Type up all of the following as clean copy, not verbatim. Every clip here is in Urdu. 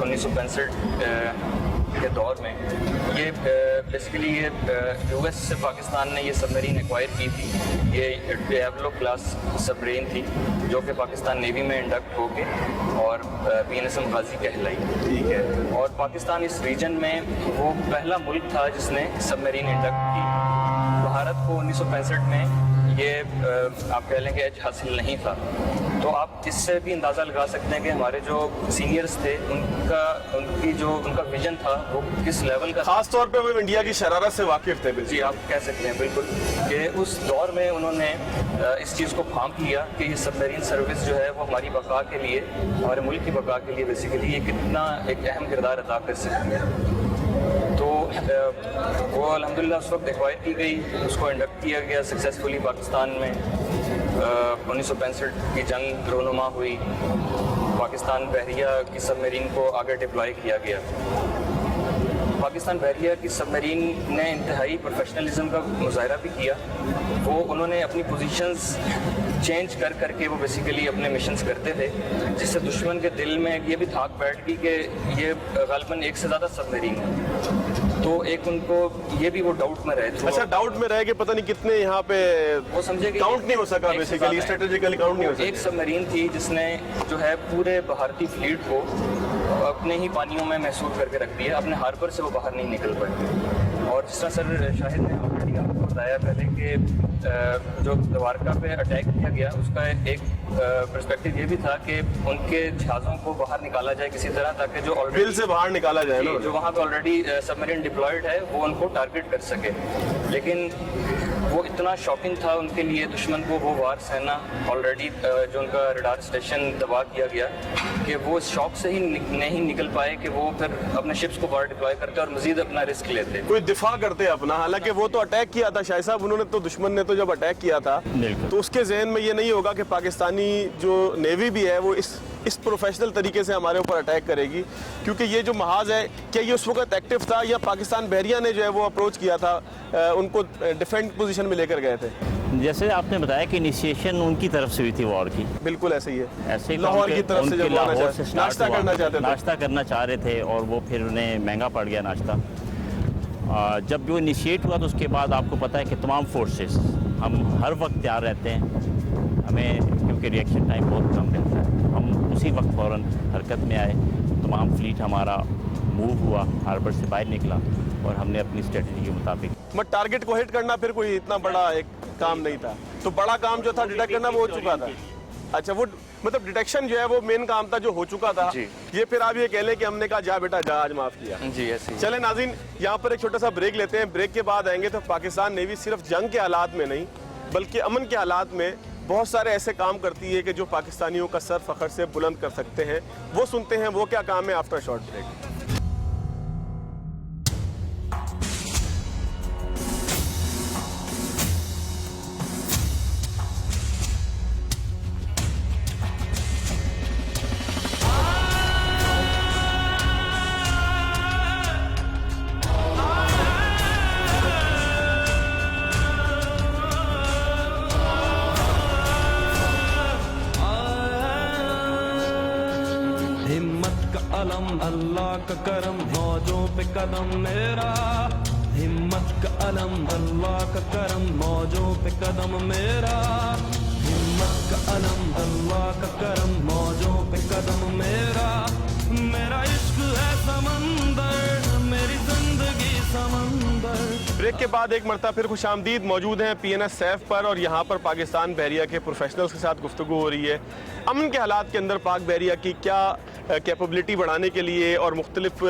1965 کے دور میں یہ بیسیکلی یہ یو ایس سے پاکستان نے یہ سب میرین ایکوائر کی تھی. یہ ڈیابلو کلاس سب مرین تھی جو کہ پاکستان نیوی میں انڈکٹ ہو کے اور PNSM غازی کہلائی. ٹھیک ہے. اور پاکستان اس ریجن میں وہ پہلا ملک تھا جس نے سب میرین انڈکٹ کی. بھارت کو 1965 میں یہ آپ کہہ لیں کہ ایج حاصل نہیں تھا. تو آپ اس سے بھی اندازہ لگا سکتے ہیں کہ ہمارے جو سینئرز تھے ان کا ویژن تھا وہ کس لیول کا. خاص طور پہ وہ انڈیا کی شرارت سے واقف تھے. جی آپ کہہ سکتے ہیں بالکل کہ اس دور میں انہوں نے اس چیز کو بھانپ لیا کہ یہ سب میرین سروس جو ہے وہ ہماری بقا کے لیے, ہمارے ملک کی بقا کے لیے بیسیکلی یہ کتنا ایک اہم کردار ادا کر سکتی ہے. تو وہ الحمدللہ اس وقت ایکوائر کی گئی, اس کو انڈکٹ کیا گیا سکسیزفلی پاکستان میں. 1965 کی جنگ رونما ہوئی, پاکستان بحریہ کی سب میرین کو آگے ڈپلوائے کیا گیا. پاکستان بحریہ کی سب میرین نے انتہائی پروفیشنلزم کا مظاہرہ بھی کیا. وہ انہوں نے اپنی پوزیشنز چینج کر کے وہ بیسیکلی اپنے مشنز کرتے تھے, جس سے دشمن کے دل میں یہ بھی دھاک بیٹھ گئی کہ یہ غالباً ایک سے زیادہ سب میرین ہے. تو ایک ان کو یہ بھی وہ ڈاؤٹ میں رہے تھے. اچھا, ڈاؤٹ میں رہے کہ پتہ نہیں کتنے یہاں پہ وہ سمجھے کہ کاؤنٹ نہیں ہو سکا, بیسیکلی اسٹریٹجیکلی کاؤنٹ نہیں ہو سکا. ایک سب میرین تھی جس نے جو ہے پورے بھارتی فلیٹ کو اپنے ہی پانیوں میں محصور کر کے رکھ دیا, اپنے ہاربر سے وہ باہر نہیں نکل پائے. اور جس طرح سر شاہد نے آلریڈی آپ کو بتایا پہلے کہ جو دوارکا پہ اٹیک کیا گیا اس کا ایک پرسپیکٹو یہ بھی تھا کہ ان کے جہازوں کو باہر نکالا جائے کسی طرح, تاکہ جو بل سے باہر نکالا جائے نا, جو وہاں پہ آلریڈی سب میرین ڈپلائڈ ہے وہ ان کو ٹارگٹ کر سکے. لیکن وہ اتنا شاکنگ تھا ان کے لیے دشمن کو وہ وار سہنا, آلریڈی جو ان کا ریڈار اسٹیشن تباہ کیا گیا, کہ وہ اس شاک سے ہی نہیں نکل پائے کہ وہ پھر اپنے شپس کو باہر ڈپلوائے کرتے اور مزید اپنا رسک لیتے, کوئی دفاع کرتے اپنا. حالانکہ وہ تو اٹیک کیا تھا شاہد صاحب, انہوں نے تو دشمن نے تو جب اٹیک کیا تھا تو اس کے ذہن میں یہ نہیں ہوگا کہ پاکستانی جو نیوی بھی ہے وہ اس پروفیشنل طریقے سے ہمارے اوپر اٹیک کرے گی. کیونکہ یہ جو محاذ ہے کیا یہ اس وقت ایکٹیو تھا یا پاکستان بحریہ نے جو ہے وہ اپروچ کیا تھا, ان کو ڈیفینڈ پوزیشن میں لے کر گئے تھے؟ جیسے آپ نے بتایا کہ انیشیشن ان کی طرف سے ہوئی تھی وار کی. بالکل ایسے ہی ہے. ایسے ہی لاہور کی طرف سے جب ناشتہ کرنا چاہ رہے تھے اور وہ پھر انہیں مہنگا پڑ گیا ناشتہ. جب جو انیشیٹ ہوا تو اس کے بعد آپ کو پتہ ہے کہ تمام فورسز ہم ہر وقت تیار رہتے ہیں, ہمیں کیونکہ ریئیکشن ٹائم بہت کم رہتا ہے. ہم اسی وقت فوراً حرکت میں آئے, تمام فلیٹ ہمارا موو ہوا, ہاربر سے باہر نکلا اور ہم نے اپنی اسٹریٹجی کے مطابق. بٹ ٹارگٹ کو ہٹ کرنا پھر کوئی اتنا بڑا ایک کام نہیں تھا, تو بڑا کام جو تھا ڈیٹیکٹ کرنا وہ ہو چکا تھا. اچھا, وہ مطلب ڈیٹیکشن جو ہے وہ مین کام تھا جو ہو چکا تھا. یہ پھر آپ یہ کہہ لیں کہ ہم نے کہا جا بیٹا جا, آج معاف کیا. جی ایسے. چلیں ناظرین, یہاں پر ایک چھوٹا سا بریک لیتے ہیں. بریک کے بعد آئیں گے تو پاکستان نیوی صرف جنگ کے حالات میں نہیں بلکہ امن کے حالات میں بہت سارے ایسے کام کرتی ہے کہ جو پاکستانیوں کا سر فخر سے بلند کر سکتے ہیں. وہ سنتے ہیں وہ کیا کام ہے آفٹر شارٹ بریک. اللہ کا کرم موجوں پہ قدم میرا, ہمت کا علم اللہ کا کرم موجوں پہ قدم میرا, ہمت کا علم اللہ کا کرم موجوں پہ قدم میرا. میرا عشق ہے سمندر, میری زندگی سمندر. بریک کے بعد ایک مرتبہ پھر خوش آمدید. موجود ہیں PNS سیف پر اور یہاں پر پاکستان بحریہ کے پروفیشنلز کے ساتھ گفتگو ہو رہی ہے. امن کے حالات کے اندر پاک بحریہ کی کیا کیپبلٹی بڑھانے کے لیے اور مختلف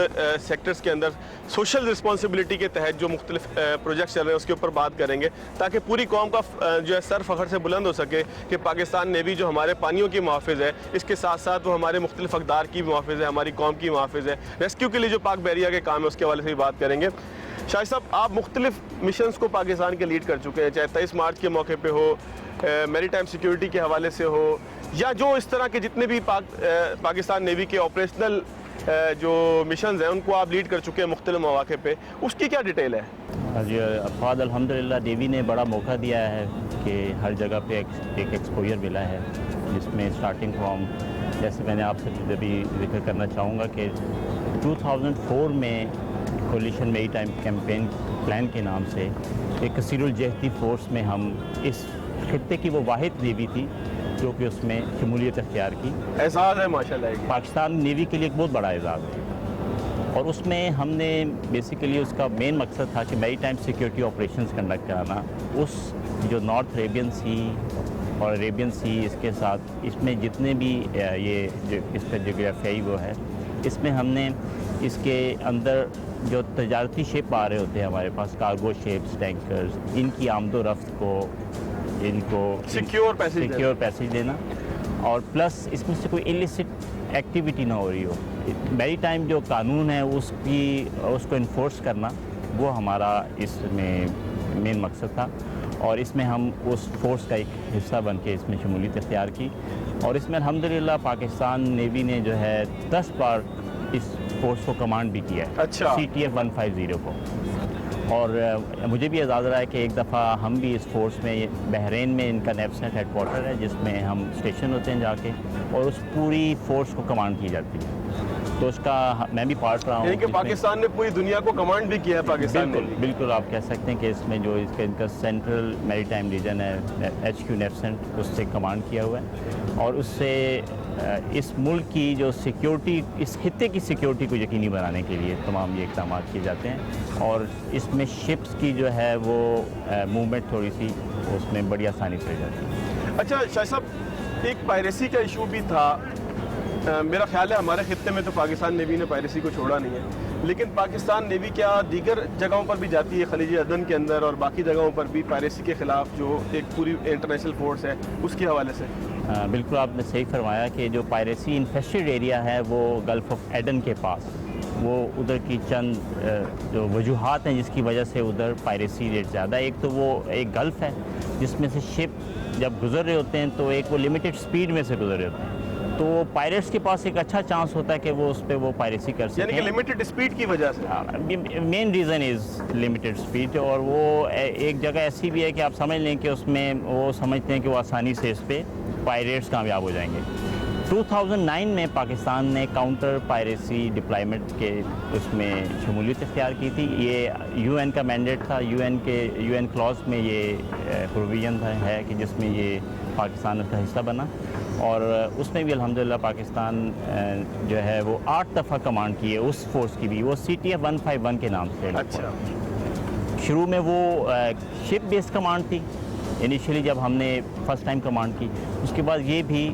سیکٹرز کے اندر سوشل رسپانسبلٹی کے تحت جو مختلف پروجیکٹس چل رہے ہیں اس کے اوپر بات کریں گے, تاکہ پوری قوم کا جو ہے سر فخر سے بلند ہو سکے کہ پاکستان نیوی جو ہمارے پانیوں کی محافظ ہے, اس کے ساتھ ساتھ وہ ہمارے مختلف اقدار کی محافظ ہے, ہماری قوم کی محافظ ہے. ریسکیو کے لیے جو پاک بحریہ کے کام ہے اس کے حوالے سے بھی بات کریں گے. شاہد صاحب, آپ مختلف مشنز کو پاکستان کے لیڈ کر چکے ہیں, چاہے 23 مارچ کے موقع پہ ہو, میری ٹائم سیکیورٹی کے حوالے سے ہو, یا جو اس طرح کے جتنے بھی پاکستان نیوی کے آپریشنل جو مشنز ہیں ان کو آپ لیڈ کر چکے ہیں مختلف مواقع پہ. اس کی کیا ڈیٹیل ہے؟ جی افاد, الحمدللہ نیوی نے بڑا موقع دیا ہے کہ ہر جگہ پہ ایک ایکسپوجر ملا ہے, جس میں اسٹارٹنگ فرام, جیسے میں نے آپ سے بھی ذکر کرنا چاہوں گا کہ 2004 میں کولیشن میری ٹائم کیمپین پلان کے نام سے ایک کثیر الجہتی فورس میں ہم اس خطے کی وہ واحد نیوی تھی جو کہ اس میں شمولیت اختیار کی. اعزاز ہے ماشاءاللہ. پاکستان نیوی کے لیے ایک بہت بڑا اعزاز ہے اور اس میں ہم نے بیسیکلی اس کا مین مقصد تھا کہ میری ٹائم سیکیورٹی آپریشنز کنڈکٹ کرانا. اس جو نارتھ عربین سی اور عربین سی اس کے ساتھ اس میں جتنے بھی یہ اس کا جغرافیائی وہ ہے اس میں ہم نے اس کے اندر جو تجارتی شپ آ رہے ہوتے ہیں ہمارے پاس کارگو شپس ٹینکرز ان کی آمد و رفت کو ان کو سیکیور پیسیج دینا اور پلس اس میں سے کوئی ایلیسٹ ایکٹیویٹی نہ ہو رہی ہو. میری ٹائم جو قانون ہے اس کو انفورس کرنا وہ ہمارا اس میں مین مقصد تھا اور اس میں ہم اس فورس کا ایک حصہ بن کے اس میں شمولیت اختیار کی اور اس میں الحمدللہ پاکستان نیوی نے جو ہے 10 بار اس فورس کو کمانڈ بھی کیا ہے. اچھا. CTF 150 کو. اور مجھے بھی اعزاز رہا ہے کہ ایک دفعہ ہم بھی اس فورس میں بحرین میں ان کا نیفسنٹ ہیڈ کوارٹر ہے جس میں ہم اسٹیشن ہوتے ہیں جا کے اور اس پوری فورس کو کمانڈ کی جاتی ہے. تو اس کا میں بھی پارٹ رہا ہوں. یعنی کہ پاکستان نے پوری دنیا کو کمانڈ بھی کیا ہے پاکستان. بالکل آپ کہہ سکتے ہیں کہ اس میں جو ان کا سینٹرل میری ٹائم ریجن ہے HQ نیفسنٹ اس سے کمانڈ کیا ہوا ہے اور اس سے اس ملک کی جو سیکیورٹی اس خطے کی سیکیورٹی کو یقینی بنانے کے لیے تمام یہ اقدامات کیے جاتے ہیں اور اس میں شپس کی جو ہے وہ موومنٹ تھوڑی سی اس میں بڑی آسانی سے ہو جاتی ہے. اچھا شاہ صاحب ایک پائریسی کا ایشو بھی تھا. میرا خیال ہے ہمارے خطے میں تو پاکستان نیوی نے پائریسی کو چھوڑا نہیں ہے لیکن پاکستان نیوی کیا دیگر جگہوں پر بھی جاتی ہے خلیج عدن کے اندر اور باقی جگہوں پر بھی پائریسی کے خلاف جو ایک پوری انٹرنیشنل فورس ہے اس کے حوالے سے؟ بالکل آپ نے صحیح فرمایا کہ جو پائریسی انفیسٹڈ ایریا ہے وہ گلف آف ایڈن کے پاس وہ ادھر کی چند جو وجوہات ہیں جس کی وجہ سے ادھر پائریسی ریٹ زیادہ ہے. ایک تو وہ ایک گلف ہے جس میں سے شپ جب گزر رہے ہوتے ہیں تو ایک وہ لمیٹڈ سپیڈ میں سے گزر رہے ہوتے ہیں تو پائریٹس کے پاس ایک اچھا چانس ہوتا ہے کہ وہ اس پہ وہ پائریسی کر سکیں. یعنی کہ لمیٹڈ سپیڈ کی وجہ سے main reason is limited speed اور وہ ایک جگہ ایسی بھی ہے کہ آپ سمجھ لیں کہ اس میں وہ سمجھتے ہیں کہ وہ آسانی سے اس پہ پائریٹس کامیاب ہو جائیں گے. 2009 میں پاکستان نے کاؤنٹر پائریسی ڈپلائمنٹ کے اس میں شمولیت اختیار کی تھی. یہ UN کا مینڈیٹ تھا. UN کلاس میں یہ پروویژن ہے کہ جس میں یہ پاکستان اس کا حصہ بنا اور اس میں بھی الحمدللہ پاکستان جو ہے وہ 8 دفعہ کمانڈ کی ہے اس فورس کی بھی. وہ CTF 151 کے نام سے. اچھا. شروع میں وہ شپ بیس کمانڈ تھی انیشلی جب ہم نے فرسٹ ٹائم کمانڈ کی. اس کے بعد یہ بھی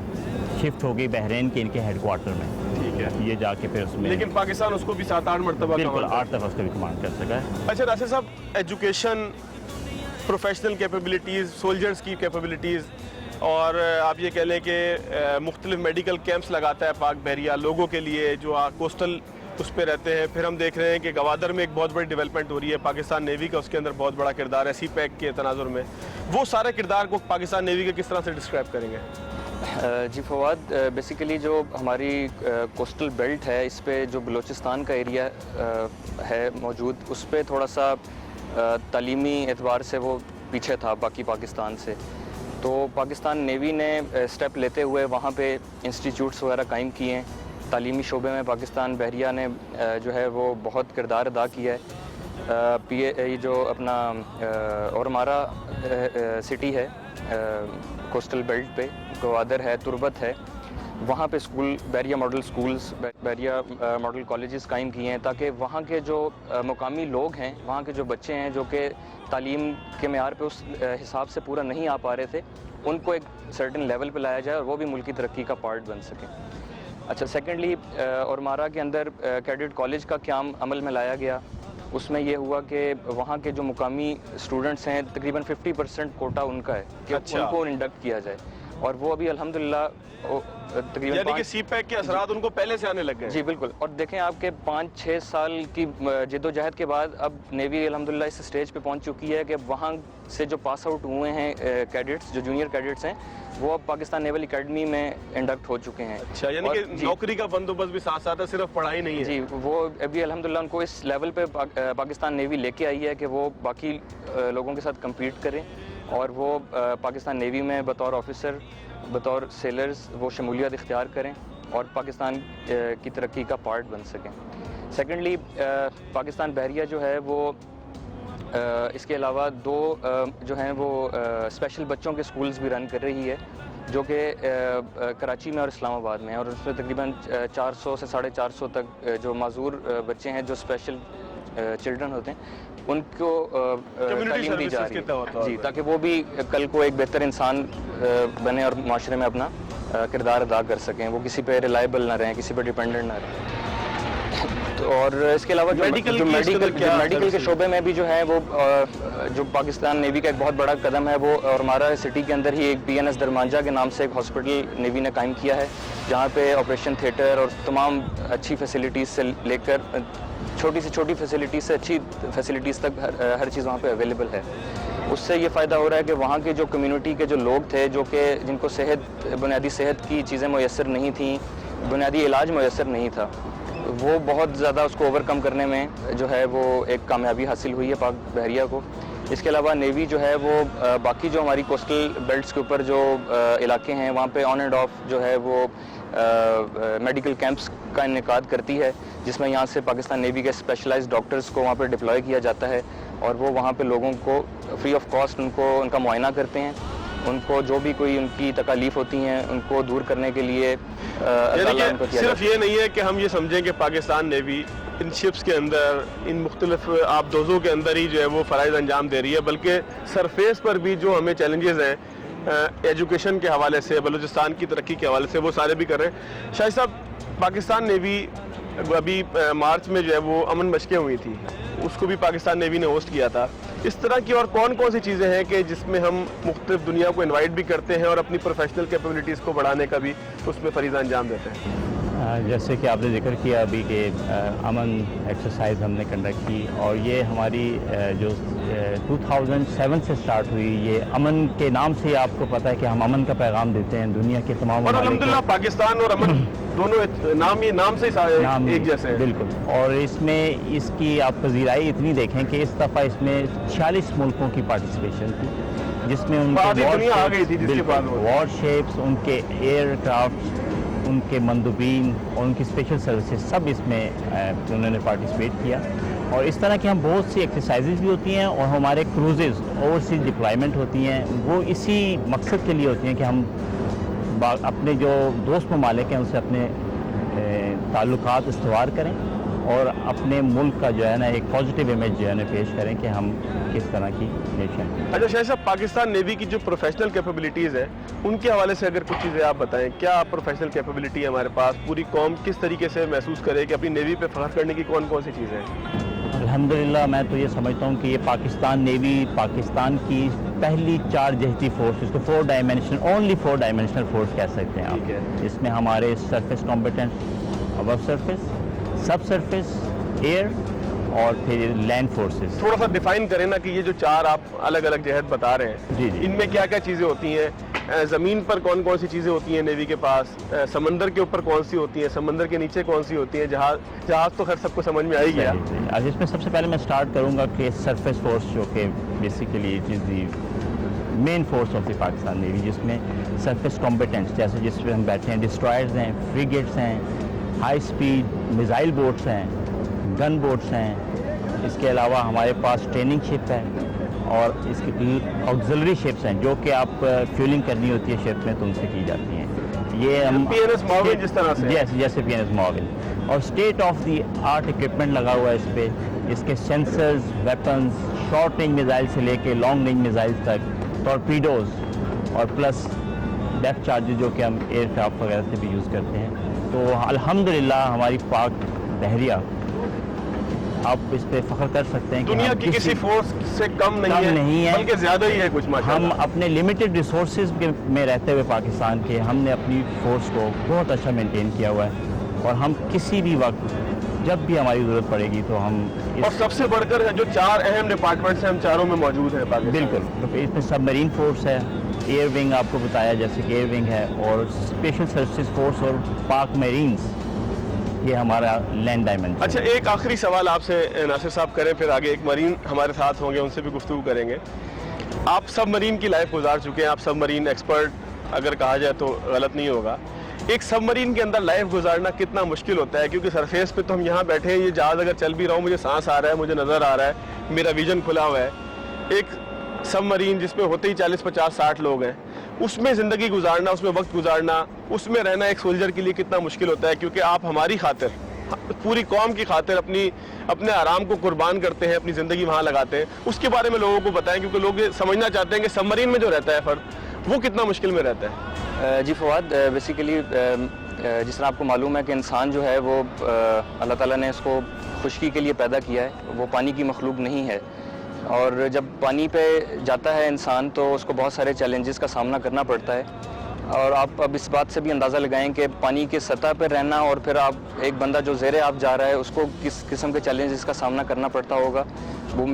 شفٹ ہو گئی بحرین کے ان کے ہیڈ کوارٹر میں. ٹھیک ہے. یہ جا کے پھر اس میں لیکن پاکستان اس کو بھی 7-8 مرتبہ بالکل 8 دفعہ اس کو بھی کمانڈ کر سکا ہے. اچھا ناصر صاحب ایجوکیشن پروفیشنل کیپیبلٹیز سولجرز کی کیپیبلٹیز اور آپ یہ کہہ لیں کہ مختلف میڈیکل کیمپس لگاتا ہے پاک بحریہ لوگوں کے لیے جو کوسٹل اس پہ رہتے ہیں. پھر ہم دیکھ رہے ہیں کہ گوادر میں ایک بہت بڑی ڈیولپمنٹ ہو رہی ہے. پاکستان نیوی کا اس کے اندر بہت بڑا کردار ہے CPEC کے تناظر میں. وہ سارے کردار کو پاکستان نیوی کے کس طرح سے ڈسکرائب کریں گے؟ جی فواد بیسیکلی جو ہماری کوسٹل بیلٹ ہے اس پہ جو بلوچستان کا ایریا ہے موجود اس پہ تھوڑا سا تعلیمی اعتبار سے وہ پیچھے تھا باقی پاکستان سے. تو پاکستان نیوی نے اسٹیپ لیتے ہوئے وہاں پہ انسٹیٹیوٹس وغیرہ قائم کیے ہیں. تعلیمی شعبے میں پاکستان بحریہ نے جو ہے وہ بہت کردار ادا کیا ہے. جو اپنا اورمارا سٹی ہے کوسٹل بیلٹ پہ گوادر ہے تربت ہے وہاں پہ اسکول بحریہ ماڈل اسکولز بحریہ ماڈل کالجز قائم کیے ہیں تاکہ وہاں کے جو مقامی لوگ ہیں وہاں کے جو بچے ہیں جو کہ تعلیم کے معیار پہ اس حساب سے پورا نہیں آ پا رہے تھے ان کو ایک سرٹن لیول پہ لایا جائے اور وہ بھی ملکی ترقی کا پارٹ بن سکیں. اچھا سیکنڈلی اورمارا کے اندر کیڈٹ کالج کا قیام عمل میں لایا گیا. اس میں یہ ہوا کہ وہاں کے جو مقامی اسٹوڈنٹس ہیں تقریباً 50% کوٹا ان کا ہے کہ ان کو انڈکٹ کیا جائے اور وہ ابھی الحمدللہ تقریباً یعنی کہ CPEC کے اثرات ان کو پہلے سے آنے لگ گئے. جی بالکل. اور دیکھیں آپ کے 5-6 سال کی جد و جہد کے بعد اب نیوی الحمدللہ اس اسٹیج پہ پہنچ چکی ہے کہ وہاں سے جو پاس آؤٹ ہوئے ہیں کیڈٹس جو جونیئر کیڈٹس ہیں وہ اب پاکستان نیول اکیڈمی میں انڈکٹ ہو چکے ہیں. اچھا یعنی کہ نوکری کا بندوبست بھی ساتھ ساتھ ہے صرف پڑھائی نہیں ہے. جی وہ ابھی الحمدللہ ان کو اس لیول پہ پاکستان نیوی لے کے آئی ہے کہ وہ باقی لوگوں کے ساتھ کمپیٹ کریں اور وہ پاکستان نیوی میں بطور آفیسر بطور سیلرز وہ شمولیت اختیار کریں اور پاکستان کی ترقی کا پارٹ بن سکیں. سیکنڈلی پاکستان بحریہ جو ہے وہ اس کے علاوہ 2 جو ہیں وہ اسپیشل بچوں کے سکولز بھی رن کر رہی ہے جو کہ کراچی میں اور اسلام آباد میں ہیں، اور اس میں تقریباً 400 سے 450 تک جو معذور بچے ہیں جو اسپیشل چلڈرن ہوتے ہیں ان کو تعلیم دی جا رہی ہے جی، تاکہ وہ بھی کل کو ایک بہتر انسان بنے اور معاشرے میں اپنا کردار ادا کر سکیں، وہ کسی پہ ریلائبل نہ رہیں، کسی پہ ڈیپینڈنٹ نہ رہیں۔ اور اس کے علاوہ جو میڈیکل کے شعبے میں بھی جو ہے وہ جو پاکستان نیوی کا ایک بہت بڑا قدم ہے وہ، اور ہمارا سٹی کے اندر ہی ایک PNS درمانجہ کے نام سے ایک ہاسپٹل نیوی نے قائم کیا ہے، جہاں پہ آپریشن تھیٹر اور تمام اچھی فیسلٹیز سے لے کر چھوٹی سے چھوٹی فیسلٹیز سے اچھی فیسلٹیز تک ہر چیز وہاں پہ اویلیبل ہے۔ اس سے یہ فائدہ ہو رہا ہے کہ وہاں کے جو کمیونٹی کے جو لوگ تھے جو کہ جن کو بنیادی صحت کی چیزیں میسر نہیں تھیں، بنیادی علاج میسر نہیں تھا، وہ بہت زیادہ اس کو اوورکم کرنے میں جو ہے وہ ایک کامیابی حاصل ہوئی ہے پاک بحریہ کو۔ اس کے علاوہ نیوی جو ہے وہ باقی جو ہماری کوسٹل بیلٹس کے اوپر جو علاقے ہیں وہاں پہ آن اینڈ آف جو ہے وہ میڈیکل کیمپس کا انعقاد کرتی ہے، جس میں یہاں سے پاکستان نیوی کے اسپیشلائزڈ ڈاکٹرز کو وہاں پہ ڈپلوائے کیا جاتا ہے، اور وہ وہاں پہ لوگوں کو فری آف کاسٹ ان کا معائنہ کرتے ہیں، ان کو جو بھی کوئی ان کی تکالیف ہوتی ہیں ان کو دور کرنے کے لیے صرف یہ نہیں ہے کہ ہم یہ سمجھیں کہ پاکستان نیوی ان شپس کے اندر ان مختلف آبدوزوں کے اندر ہی جو ہے وہ فرائض انجام دے رہی ہے، بلکہ سرفیس پر بھی جو ہمیں چیلنجز ہیں ایجوکیشن کے حوالے سے، بلوچستان کی ترقی کے حوالے سے، وہ سارے بھی کر رہے ہیں۔ شاہد صاحب، پاکستان نیوی ابھی مارچ میں جو ہے وہ امن مشقیں ہوئی تھی، اس کو بھی پاکستان نیوی نے ہوسٹ کیا تھا۔ اس طرح کی اور کون سی چیزیں ہیں کہ جس میں ہم مختلف دنیا کو انوائٹ بھی کرتے ہیں اور اپنی پروفیشنل کیپیبلٹیز کو بڑھانے کا بھی اس میں فریضہ انجام دیتے ہیں؟ جیسے کہ آپ نے ذکر کیا ابھی کہ امن ایکسرسائز ہم نے کنڈکٹ کی، اور یہ ہماری جو 2007 سے سٹارٹ ہوئی، یہ امن کے نام سے آپ کو پتہ ہے کہ ہم امن کا پیغام دیتے ہیں دنیا کے تمام، اور الحمدللہ پاکستان اور امن دونوں نام سے ایک جیسے ہیں۔ بالکل، اور اس میں اس کی آپ پذیرائی اتنی دیکھیں کہ اس دفعہ اس میں 46 ملکوں کی پارٹیسپیشن تھی، جس میں ان کے وار شیپس، ان کے ایئر کرافٹ، ان کے مندوبین اور ان کی اسپیشل سروسز سب اس میں انہوں نے پارٹیسپیٹ کیا، اور اس طرح کی ہم بہت سی ایکسرسائزز بھی ہوتی ہیں، اور ہمارے کروزز اوورسیز ڈپلائمنٹ ہوتی ہیں، وہ اسی مقصد کے لیے ہوتی ہیں کہ ہم اپنے جو دوست ممالک ہیں ان سے اپنے تعلقات استوار کریں اور اپنے ملک کا جو ہے نا ایک پازیٹیو امیج جو ہے نا پیش کریں کہ ہم کس طرح کی نیشن ہیں۔ اچھا شاہد صاحب، پاکستان نیوی کی جو پروفیشنل کیپیبلٹیز ہیں ان کے حوالے سے اگر کچھ چیزیں آپ بتائیں، کیا پروفیشنل کیپیبلٹی ہے ہمارے پاس؟ پوری قوم کس طریقے سے محسوس کرے کہ اپنی نیوی پہ فخر کرنے کی کون سی چیزیں ہیں؟ الحمدللہ میں تو یہ سمجھتا ہوں کہ یہ پاکستان نیوی پاکستان کی پہلی 4 جہتی فورس، اس کو 4 ڈائمینشنل فورس کہہ سکتے ہیں آپ۔ اس میں ہمارے سرفیس کمبیٹنٹ، ابو سرفیس، سب سرفیس، ایئر اور پھر لینڈ فورسز۔ تھوڑا سا ڈیفائن کریں نا کہ یہ جو 4 آپ الگ الگ جہت بتا رہے ہیں، جی ان میں کیا کیا چیزیں ہوتی ہیں؟ زمین پر کون سی چیزیں ہوتی ہیں نیوی کے پاس؟ سمندر کے اوپر کون سی ہوتی ہیں؟ سمندر کے نیچے کون سی ہوتی ہیں؟ جہاز تو خیر سب کو سمجھ میں آ ہی گیا۔ آج اس میں سب سے پہلے میں سٹارٹ کروں گا کہ سرفیس فورس جو کہ basically it is the main force of the Pakistan navy, جس میں سرفیس کمبیٹنٹس جیسے جس پہ ہم بیٹھے ہیں، ڈسٹرائرز ہیں، فریگیٹس ہیں، ہائی اسپیڈ میزائل بوٹس ہیں، گن بوٹس ہیں، اس کے علاوہ ہمارے پاس ٹریننگ شپ ہے، اور اس کی آکسیلری شپس ہیں جو کہ آپ فیولنگ کرنی ہوتی ہے شپ میں تو ان سے کی جاتی ہیں۔ یہ ہم PNS معاون جس طرح سے جیسے PNS معاون، اور state of the art equipment لگا ہوا ہے اس پہ، اس کے censors, weapons, short range missile سے لے کے لانگ رینج میزائل تک، ٹورپیڈوز، اور پلس ڈیپتھ چارجز جو کہ ہم ایئر کرافٹ وغیرہ سے بھی یوز کرتے ہیں۔ تو الحمدللہ ہماری پاک بحریہ، آپ اس پہ فخر کر سکتے ہیں کہ دنیا کی کسی فورس سے کم نہیں ہے بلکہ زیادہ ہی ہے کچھ ماشاءاللہ۔ ہم اپنے لمیٹڈ ریسورسز میں رہتے ہوئے پاکستان کے، ہم نے اپنی فورس کو بہت اچھا مینٹین کیا ہوا ہے، اور ہم کسی بھی وقت جب بھی ہماری ضرورت پڑے گی تو ہم اور سب سے بڑھ کر جو 4 اہم ڈپارٹمنٹس ہیں ہم چاروں میں موجود ہیں پاکستان۔ بالکل، اس میں سب مرین فورس ہے، ایئر ونگ آپ کو بتایا جیسے کہ ایئر ونگ ہے، اور اسپیشل سروسز فورس اور پاک میرینز، یہ ہمارا لینڈ ڈائمنشن۔ اچھا، ایک آخری سوال آپ سے ناصر صاحب کریں، پھر آگے ایک مرین ہمارے ساتھ ہوں گے، ان سے بھی گفتگو کریں گے۔ آپ سب مرین کی لائف گزار چکے ہیں، آپ سب مرین ایکسپرٹ اگر کہا جائے تو غلط نہیں ہوگا۔ ایک سب مرین کے اندر لائف گزارنا کتنا مشکل ہوتا ہے, کیونکہ سرفیس پہ تو ہم یہاں بیٹھے ہیں, یہ جہاز اگر چل بھی رہا ہوں مجھے سانس آ رہا ہے, مجھے نظر آ رہا ہے, میرا ویژن کھلا ہوا ہے. ایک سب مرین جس میں ہوتے ہی 40, 50, 60 لوگ ہیں, اس میں زندگی گزارنا, اس میں وقت گزارنا, اس میں رہنا ایک سولجر کے لیے کتنا مشکل ہوتا ہے, کیونکہ آپ ہماری خاطر, پوری قوم کی خاطر اپنے آرام کو قربان کرتے ہیں, اپنی زندگی وہاں لگاتے ہیں. اس کے بارے میں لوگوں کو بتائیں, کیونکہ لوگ یہ سمجھنا چاہتے ہیں کہ سب مرین میں جو رہتا ہے فرد وہ کتنا مشکل میں رہتا ہے. جی فواد, بیسیکلی جس طرح آپ کو معلوم ہے کہ انسان جو ہے وہ اللہ تعالیٰ نے اس کو خشکی کے لیے پیدا کیا ہے, وہ پانی کی مخلوق نہیں ہے, اور جب پانی پہ جاتا ہے انسان تو اس کو بہت سارے چیلنجز کا سامنا کرنا پڑتا ہے. اور آپ اب اس بات سے بھی اندازہ لگائیں کہ پانی کے سطح پہ رہنا اور پھر آپ ایک بندہ جو زیر آپ جا رہا ہے اس کو کس قسم کے چیلنجز کا سامنا کرنا پڑتا ہوگا, وہ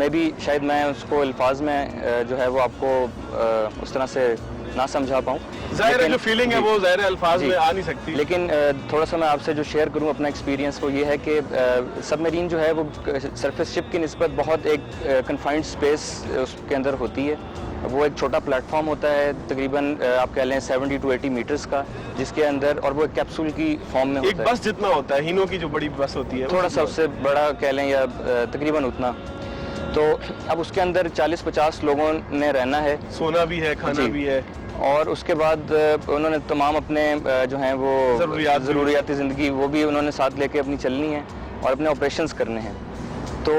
شاید میں اس کو الفاظ میں جو ہے وہ آپ کو اس طرح سے نہ سمجھا پاؤں. ظاہر ہے جو فیلنگ ہے وہ ظاہر الفاظ میں آ نہیں سکتی. لیکن تھوڑا سا میں آپ سے جو شیئر کروں اپنا ایکسپیرینس, وہ یہ ہے کہ سب میرین جو ہے وہ سرفیس شپ کی نسبت بہت ایک کنفائنڈ اسپیس اس کے اندر ہوتی ہے. وہ ایک چھوٹا پلیٹ فارم ہوتا ہے تقریباً آپ کہہ لیں 70 to 80 میٹرز کا, جس کے اندر, اور وہ ایک کیپسول کی فارم میں ہوتا ہے. ایک بس جتنا ہوتا ہے, ہینو کی جو بڑی بس ہوتی ہے, تھوڑا سا اس سے بڑا کہہ لیں یا تقریباً اتنا. تو اب اس کے اندر 40-50 لوگوں نے رہنا ہے, سونا بھی ہے, کھانا بھی ہے, اور اس کے بعد انہوں نے تمام اپنے جو ہیں وہ ضروریاتی زندگی وہ بھی انہوں نے ساتھ لے کے اپنی چلنی ہے اور اپنے آپریشنز کرنے ہیں. تو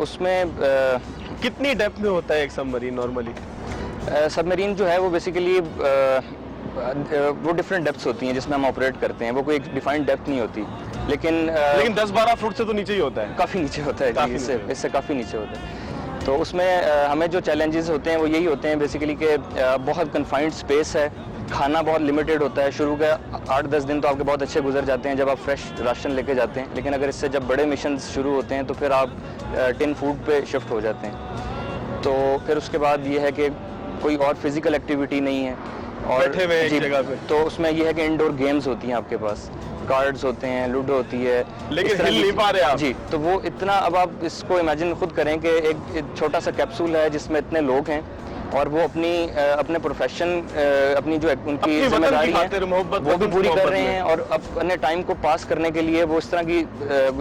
اس میں کتنی ڈیپتھ میں ہوتا ہے ایک سب مرین نارملی؟ سب مرین جو ہے وہ بیسیکلی وہ ڈفرینٹ ڈیپتھس ہوتی ہیں جس میں ہم آپریٹ کرتے ہیں, وہ کوئی ایک ڈیفائنڈ ڈیپتھ نہیں ہوتی, لیکن 10-12 فٹ سے تو نیچے ہی ہوتا ہے, کافی نیچے ہوتا ہے جی, اس سے کافی نیچے ہوتا ہے. تو اس میں ہمیں جو چیلنجز ہوتے ہیں وہ یہی ہوتے ہیں بیسیکلی کہ بہت کنفائنڈ اسپیس ہے, کھانا بہت لمیٹڈ ہوتا ہے. شروع کے 8-10 دن تو آپ کے بہت اچھے گزر جاتے ہیں جب آپ فریش راشن لے کے جاتے ہیں, لیکن اگر اس سے جب بڑے مشنز شروع ہوتے ہیں تو پھر آپ ٹن فوڈ پہ شفٹ ہو جاتے ہیں. تو پھر اس کے بعد یہ ہے کہ کوئی اور فزیکل ایکٹیویٹی نہیں ہے, اور بیٹھے ہوئے ایک جگہ پہ. تو اس میں یہ ہے کہ انڈور گیمز ہوتی ہیں آپ کے پاس, کارڈز ہوتے ہیں, لوڈو ہوتی ہے, لیکن ہل نہیں پا رہے آپ. جی, تو وہ اتنا, اب آپ اس کو امیجن خود کریں کہ ایک چھوٹا سا کیپسول ہے جس میں اتنے لوگ ہیں, اور وہ اپنے پروفیشن, اپنی جو ان کی ذمہ داری ہے وہ بھی پوری کر رہے ہیں, اور اپنے ٹائم کو پاس کرنے کے لیے وہ اس طرح کی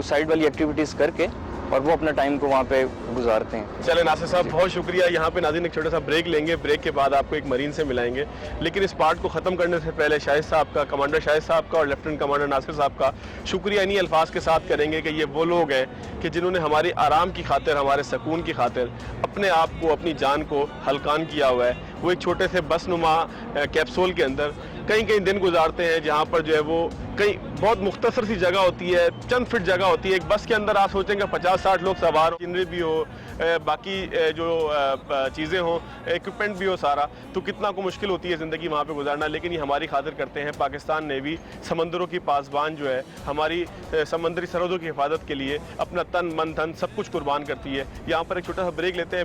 سائڈ والی ایکٹیویٹیز کر کے اور وہ اپنا ٹائم کو وہاں پہ گزارتے ہیں. چلیں ناصر صاحب, بہت شکریہ. یہاں پہ ناظرین ایک چھوٹا سا بریک لیں گے, بریک کے بعد آپ کو ایک مرین سے ملائیں گے. لیکن اس پارٹ کو ختم کرنے سے پہلے شاہد صاحب کا, کمانڈر شاہد صاحب کا اور لیفٹیننٹ کمانڈر ناصر صاحب کا شکریہ انہی الفاظ کے ساتھ کریں گے کہ یہ وہ لوگ ہیں کہ جنہوں نے ہماری آرام کی خاطر, ہمارے سکون کی خاطر اپنے آپ کو, اپنی جان کو ہلکان کیا ہوا ہے. وہ ایک چھوٹے سے بس نما کیپسول کے اندر کئی دن گزارتے ہیں, جہاں پر جو ہے وہ کئی بہت مختصر سی جگہ ہوتی ہے, چند فٹ جگہ ہوتی ہے. ایک بس کے اندر آپ سوچیں گے 50-60 لوگ سوار ہو, انجنری بھی ہو, باقی جو چیزیں ہوں, ایکوپمنٹ بھی ہو سارا, تو کتنا کو مشکل ہوتی ہے زندگی وہاں پہ گزارنا. لیکن یہ ہماری خاطر کرتے ہیں. پاکستان نیوی سمندروں کی پاسبان جو ہے, ہماری سمندری سرحدوں کی حفاظت کے لیے اپنا تن من دھن سب کچھ قربان کرتی ہے. یہاں پر ایک چھوٹا سا بریک لیتے ہیں.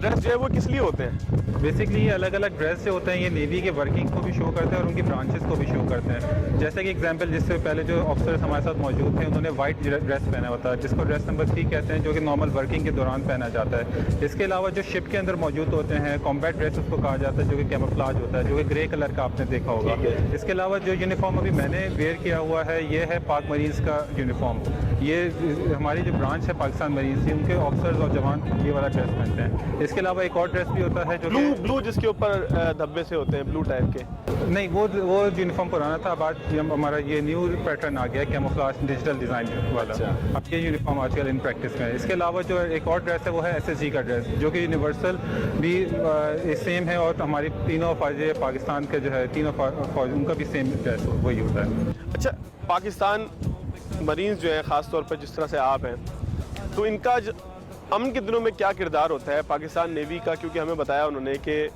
ڈریس جو ہے وہ کس لیے ہوتے ہیں؟ بیسکلی یہ الگ الگ ڈریس جو ہوتے ہیں یہ نیوی کے ورکنگ کو بھی شو کرتے ہیں اور ان کی برانچز کو بھی شو کرتے ہیں. جیسے کہ ایگزامپل جس سے پہلے جو آفیسرز ہمارے ساتھ موجود تھے انہوں نے وائٹ ڈریس پہنا ہوتا ہے جس کو ڈریس نمبر 3 کہتے ہیں, جو کہ نارمل ورکنگ کے دوران پہنا جاتا ہے. اس کے علاوہ جو شپ کے اندر موجود ہوتے ہیں کمبیٹ ڈریس اس کو کہا جاتا ہے جو کہ کیموفلاج ہوتا ہے, جو کہ گرے کلر کا آپ نے دیکھا ہوگا. اس کے علاوہ جو یونیفارم ابھی میں نے ویئر کیا ہوا ہے یہ ہے پاک مرینز کا یونیفارم. یہ ہماری جو برانچ ہے پاکستان مرینز کی, ان کے آفیسرز اور جوان یہ والا ڈریس پہنتے ہیں. اس کے علاوہ ایک اور ڈریس بھی ہوتا ہے جو بلو جس کے اوپر دھبے سے ہوتے ہیں, بلو ٹائپ کے. نہیں وہ یونیفارم پرانا تھا. اب آج ہمارا یہ نیو پیٹرن آ گیا ہے کیموفلاج ڈیجیٹل ڈیزائن والا. اب یہ یونیفارم آج کل ان پریکٹس میں ہے. اس کے علاوہ جو ایک اور ڈریس ہے وہ ہے SSG کا ڈریس جو کہ یونیورسل بھی سیم ہے اور ہماری تینوں فوج پاکستان کے جو ہے تینوں فوج ان کا بھی سیم ڈریس وہی ہوتا ہے. اچھا, پاکستان مرینز جو ہیں خاص طور پر جس طرح سے آپ ہیں, تو ان کا امن کے دنوں میں کیا کردار ہوتا ہے پاکستان نیوی کا؟ کیونکہ ہمیں بتایا انہوں نے کہ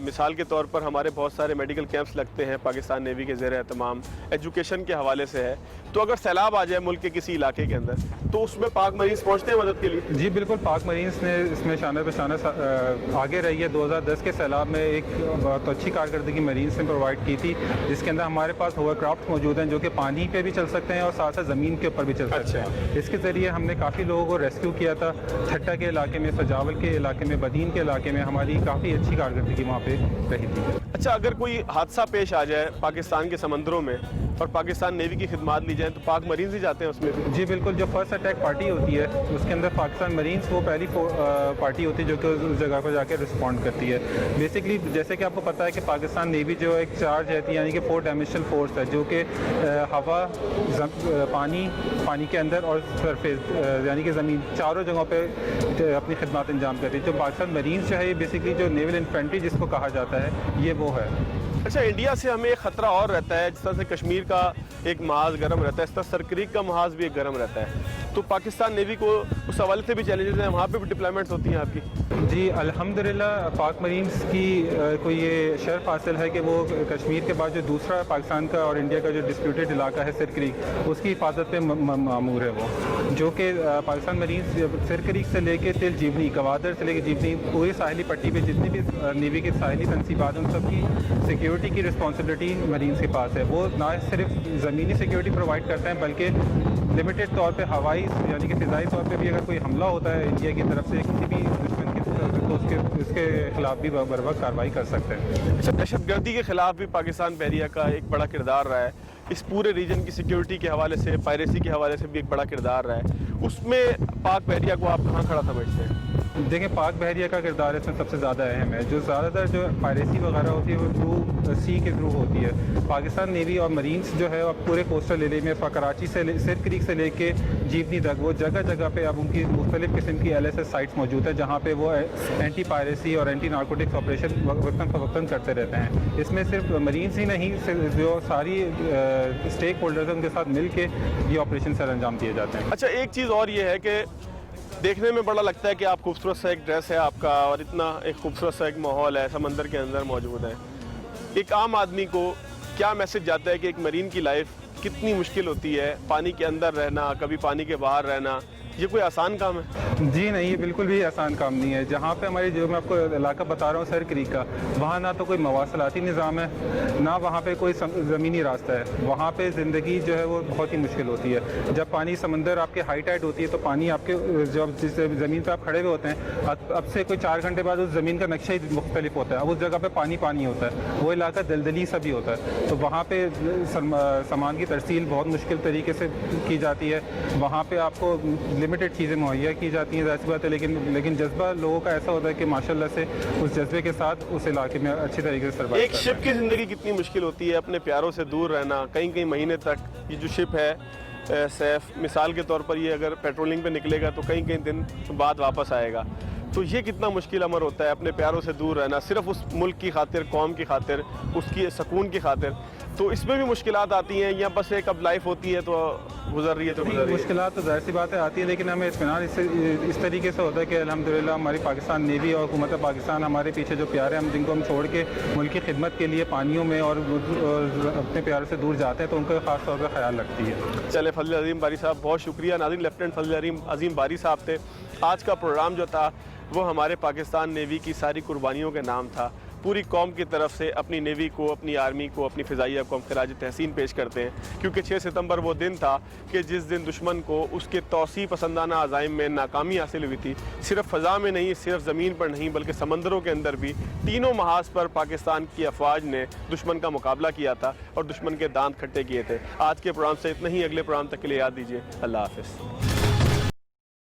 مثال کے طور پر ہمارے بہت سارے میڈیکل کیمپس لگتے ہیں پاکستان نیوی کے زیر اہتمام, ایجوکیشن کے حوالے سے ہے. تو اگر سیلاب آ جائے ملک کے کسی علاقے کے اندر تو اس میں پاک مرینز پہنچتے ہیں مدد کے لیے؟ جی بالکل, پاک مرینز نے اس میں شانہ بہ شانہ آگے رہی ہے. 2010 کے سیلاب میں ایک بہت اچھی کارکردگی مرینز نے پرووائڈ کی تھی جس کے اندر ہمارے پاس ہوور کرافٹ موجود ہیں جو کہ پانی پہ بھی چل سکتے ہیں اور ساتھ ساتھ زمین کے اوپر بھی چل سکتے ہیں. اس کے ذریعے ہم نے کافی لوگوں کو ریسکیو کیا تھا. تھٹا کے علاقے میں, سجاول کے علاقے میں, بدین کے علاقے میں ہماری کافی اچھی کارکردگی وہاں پہ رہی تھی. اچھا, اگر کوئی حادثہ پیش آ جائے پاکستان کے سمندروں میں اور پاکستان نیوی کی خدمات لی جائیں تو پاک مرینز ہی جاتے ہیں اس میں؟ جی بالکل, جو فرسٹ اٹیک پارٹی ہوتی ہے اس کے اندر پاکستان مرینز وہ پہلی پارٹی ہوتی ہے جو کہ اس جگہ پر جا کے رسپونڈ کرتی ہے. بیسکلی جیسے کہ آپ کو پتہ ہے کہ پاکستان نیوی جو ایک چارج رہتی ہے یعنی کہ 4 ڈائمینشنل فورس ہے جو کہ ہوا, پانی کے اندر اور سرفیس یعنی کہ زمین چاروں جگہوں پہ اپنی خدمات انجام کرتی ہے. جو پاکستان مرینز جو ہے یہ بیسکلی جو نیول انفینٹری جس کو کہا جاتا ہے یہ وہ ہے. اچھا, انڈیا سے ہمیں ایک خطرہ اور رہتا ہے, جس طرح سے کشمیر کا ایک محاذ گرم رہتا ہے اس طرح سرکریک کا محاذ بھی ایک گرم رہتا ہے. تو پاکستان نیوی کو اس حوالے سے بھی چیلنجز ہیں, وہاں پہ بھی ڈپلائمنٹس ہوتی ہیں آپ کی؟ جی الحمدللہ پاک مرینز کی کو یہ شرف حاصل ہے کہ وہ کشمیر کے بعد جو دوسرا پاکستان کا اور انڈیا کا جو ڈسپیوٹیڈ علاقہ ہے سر کریک, اس کی حفاظت پہ مامور ہے وہ, جو کہ پاکستان مرینز سر کریک سے لے کے تل جیونی, گوادر سے لے کے جیونی, پوری ساحلی پٹی پہ جتنی بھی نیوی کی ساحلی تنصیبات ان سب کی سیکیورٹی کی رسپانسبلٹی مرینز کے پاس ہے. وہ نہ صرف زمینی سیکیورٹی پرووائڈ کرتے ہیں بلکہ لمیٹڈ طور پہ ہوائی یعنی کہ فضائی طور پہ بھی اگر کوئی حملہ ہوتا ہے انڈیا کی طرف سے کسی بھی دشمن کی طرف تو اس کے خلاف بھی بر وقت کارروائی کر سکتے ہیں. اچھا, دہشت گردی کے خلاف بھی پاکستان بحریہ کا ایک بڑا کردار رہا ہے. اس پورے ریجن کی سیکیورٹی کے حوالے سے, پائریسی کے حوالے سے بھی ایک بڑا کردار رہا ہے. اس میں پاک بحریہ کو آپ کہاں کھڑا سمجھتے ہیں؟ دیکھیں پاک بحریہ کا کردار اس میں سب سے زیادہ اہم ہے. جو زیادہ تر جو پائریسی وغیرہ ہوتی ہے وہ تھرو سی کے تھرو ہوتی ہے. پاکستان نیوی اور مرینز جو ہے اب پورے کوسٹل ایریا میں کراچی سے سر کریک سے لے کے جیونی تک وہ جگہ جگہ پہ اب ان کی مختلف قسم کی LSS سائٹس موجود ہے جہاں پہ وہ اینٹی پائریسی اور اینٹی نارکوٹکس آپریشن وقتاً فوقتاً کرتے رہتے ہیں. اس میں صرف مرینز ہی نہیں, جو ساری اسٹیک ہولڈرز ہیں ان کے ساتھ مل کے یہ آپریشن سر انجام دیے جاتے ہیں. اچھا, ایک چیز اور یہ ہے کہ دیکھنے میں بڑا لگتا ہے کہ آپ خوبصورت سا ایک ڈریس ہے آپ کا اور اتنا ایک خوبصورت سا ایک ماحول ہے, سمندر کے اندر موجود ہے. ایک عام آدمی کو کیا میسج جاتا ہے کہ ایک مرین کی لائف کتنی مشکل ہوتی ہے, پانی کے اندر رہنا, کبھی پانی کے باہر رہنا, یہ کوئی آسان کام ہے؟ جی نہیں, یہ بالکل بھی آسان کام نہیں ہے. جہاں پہ ہماری جو میں آپ کو علاقہ بتا رہا ہوں سر کریک کا, وہاں نہ تو کوئی مواصلاتی نظام ہے نہ وہاں پہ کوئی زمینی راستہ ہے. وہاں پہ زندگی جو ہے وہ بہت ہی مشکل ہوتی ہے. جب پانی سمندر آپ کے ہائی ٹائڈ ہوتی ہے تو پانی آپ کے جب جس زمین پہ آپ کھڑے ہوئے ہوتے ہیں اب سے کوئی 4 گھنٹے بعد اس زمین کا نقشہ ہی مختلف ہوتا ہے. اب اس جگہ پہ پانی ہوتا ہے, وہ علاقہ دلدلی سا بھی ہوتا ہے. تو وہاں پہ سامان کی ترسیل بہت مشکل طریقے سے کی جاتی ہے. وہاں پہ آپ کو لمیٹڈ چیزیں مہیا کی جاتی ہیں, ظاہر سی بات ہے, لیکن جذبہ لوگوں کا ایسا ہوتا ہے کہ ماشاءاللہ سے اس جذبے کے ساتھ اس علاقے میں اچھی طریقے سے سروائیو ایک شپ کی زندگی کتنی مشکل ہوتی ہے, اپنے پیاروں سے دور رہنا کئی مہینے تک. یہ جو شپ ہے سیف, مثال کے طور پر یہ اگر پیٹرولنگ پہ نکلے گا تو کئی دن بعد واپس آئے گا, تو یہ کتنا مشکل امر ہوتا ہے اپنے پیاروں سے دور رہنا صرف اس ملک کی خاطر, قوم کی خاطر, اس کی سکون کی خاطر. تو اس میں بھی مشکلات آتی ہیں یا بس ایک اب لائف ہوتی ہے تو گزر رہی ہے؟ تو مشکلات تو ظاہر سی بات ہے آتی ہے, لیکن ہمیں اطمینان اس طریقے سے ہوتا ہے کہ الحمدللہ ہماری پاکستان نیوی اور حکومت پاکستان ہمارے پیچھے جو پیارے ہم جن کو ہم چھوڑ کے ملک کی خدمت کے لیے پانیوں میں اور اپنے پیاروں سے دور جاتے ہیں تو ان کا خاص طور پہ خیال رکھتی ہے. چلے, فضل عظیم باری صاحب بہت شکریہ. ناظرین, لیفٹیننٹ فضل عظیم باری صاحب تھے. آج کا پروگرام جو تھا وہ ہمارے پاکستان نیوی کی ساری قربانیوں کے نام تھا. پوری قوم کی طرف سے اپنی نیوی کو, اپنی آرمی کو, اپنی فضائیہ کو ہم خراج تحسین پیش کرتے ہیں, کیونکہ 6 ستمبر وہ دن تھا کہ جس دن دشمن کو اس کے توسیع پسندانہ عزائم میں ناکامی حاصل ہوئی تھی. صرف فضا میں نہیں, صرف زمین پر نہیں, بلکہ سمندروں کے اندر بھی تینوں محاذ پر پاکستان کی افواج نے دشمن کا مقابلہ کیا تھا اور دشمن کے دانت کھٹے کیے تھے. آج کے پروگرام سے اتنا ہی. اگلے پروگرام تک کے لیے یاد دیجیے. اللہ حافظ.